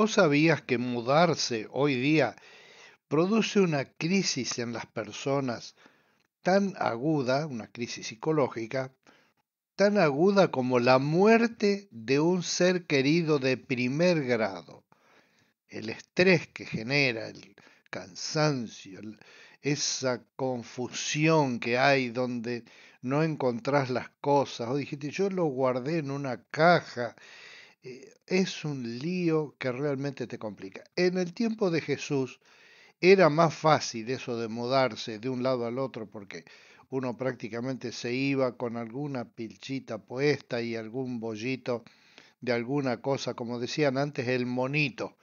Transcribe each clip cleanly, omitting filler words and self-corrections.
¿Vos sabías que mudarse hoy día produce una crisis en las personas tan aguda, una crisis psicológica, tan aguda como la muerte de un ser querido de primer grado? El estrés que genera, el cansancio, esa confusión que hay donde no encontrás las cosas, o dijiste, yo lo guardé en una caja, es un lío que realmente te complica. En el tiempo de Jesús era más fácil eso de mudarse de un lado al otro porque uno prácticamente se iba con alguna pilchita puesta y algún bollito de alguna cosa, como decían antes, el monito,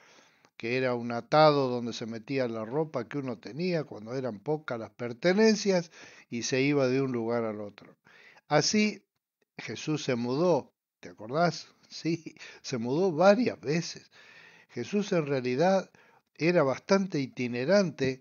que era un atado donde se metía la ropa que uno tenía cuando eran pocas las pertenencias y se iba de un lugar al otro. Así Jesús se mudó, ¿te acordás? Sí, se mudó varias veces. Jesús en realidad era bastante itinerante,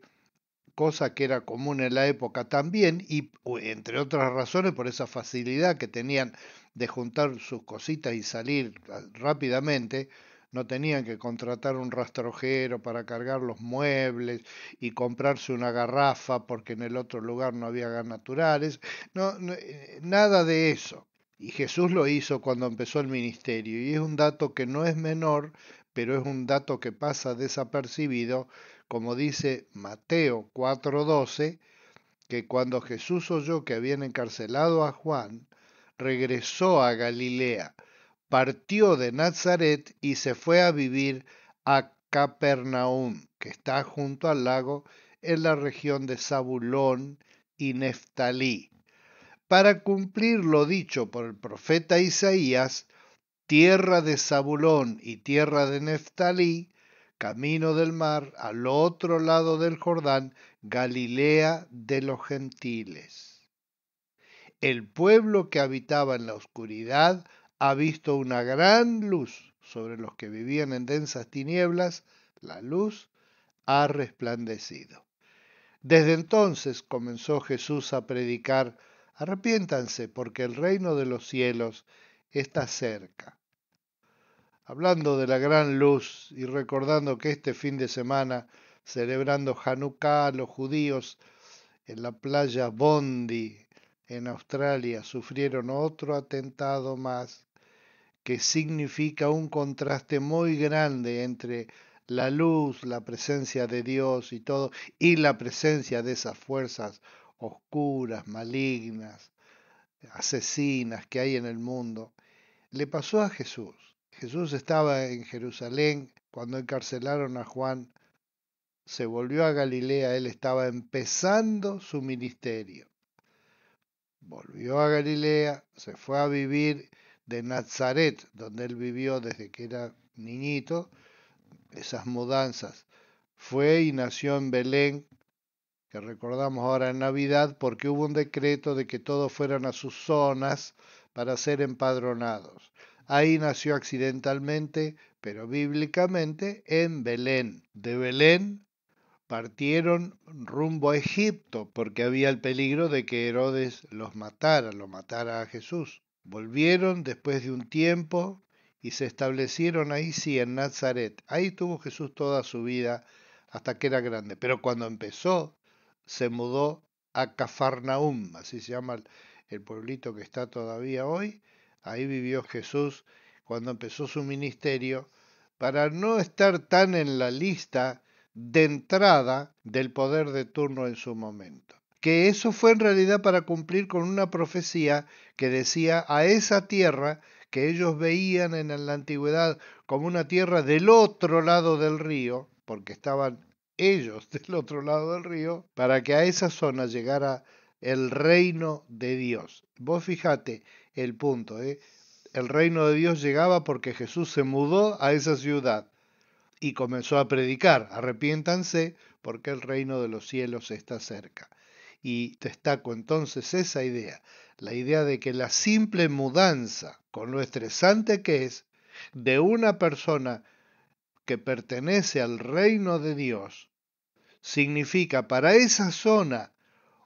cosa que era común en la época también, y entre otras razones por esa facilidad que tenían de juntar sus cositas y salir rápidamente. No tenían que contratar un rastrojero para cargar los muebles y comprarse una garrafa porque en el otro lugar no había gas naturales. Nada de eso. Y Jesús lo hizo cuando empezó el ministerio. Y es un dato que no es menor, pero es un dato que pasa desapercibido, como dice Mateo 4:12, que cuando Jesús oyó que habían encarcelado a Juan, regresó a Galilea, partió de Nazaret y se fue a vivir a Capernaum, que está junto al lago en la región de Zabulón y Neftalí, para cumplir lo dicho por el profeta Isaías: tierra de Zabulón y tierra de Neftalí, camino del mar, al otro lado del Jordán, Galilea de los gentiles. El pueblo que habitaba en la oscuridad ha visto una gran luz. Sobre los que vivían en densas tinieblas, la luz ha resplandecido. Desde entonces comenzó Jesús a predicar: arrepiéntanse, porque el reino de los cielos está cerca. Hablando de la gran luz y recordando que este fin de semana, celebrando Hanukkah, los judíos en la playa Bondi, en Australia, sufrieron otro atentado más, que significa un contraste muy grande entre la luz, la presencia de Dios y todo, y la presencia de esas fuerzas oscuras, malignas, asesinas que hay en el mundo. Le pasó a Jesús. Jesús estaba en Jerusalén cuando encarcelaron a Juan, se volvió a Galilea, él estaba empezando su ministerio. Volvió a Galilea, se fue a vivir de Nazaret, donde él vivió desde que era niñito, esas mudanzas. Fue y nació en Belén, que recordamos ahora en Navidad, porque hubo un decreto de que todos fueran a sus zonas para ser empadronados. Ahí nació accidentalmente, pero bíblicamente, en Belén. De Belén partieron rumbo a Egipto, porque había el peligro de que Herodes lo matara a Jesús. Volvieron después de un tiempo y se establecieron ahí sí, en Nazaret. Ahí tuvo Jesús toda su vida hasta que era grande. Pero cuando empezó, se mudó a Cafarnaum, así se llama el pueblito que está todavía hoy. Ahí vivió Jesús cuando empezó su ministerio, para no estar tan en la lista de entrada del poder de turno en su momento. Que eso fue en realidad para cumplir con una profecía que decía: a esa tierra que ellos veían en la antigüedad como una tierra del otro lado del río, porque estaban ellos del otro lado del río, para que a esa zona llegara el reino de Dios. Vos fijate el punto, ¿eh? El reino de Dios llegaba porque Jesús se mudó a esa ciudad y comenzó a predicar: arrepiéntanse porque el reino de los cielos está cerca. Y destaco entonces esa idea, la idea de que la simple mudanza, con lo estresante que es, de una persona que pertenece al reino de Dios, significa para esa zona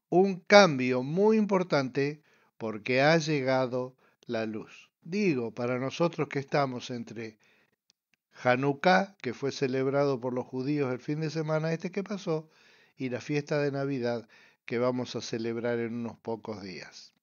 un cambio muy importante, porque ha llegado la luz. Digo, para nosotros que estamos entre Hanukkah, que fue celebrado por los judíos el fin de semana este que pasó, y la fiesta de Navidad, que vamos a celebrar en unos pocos días.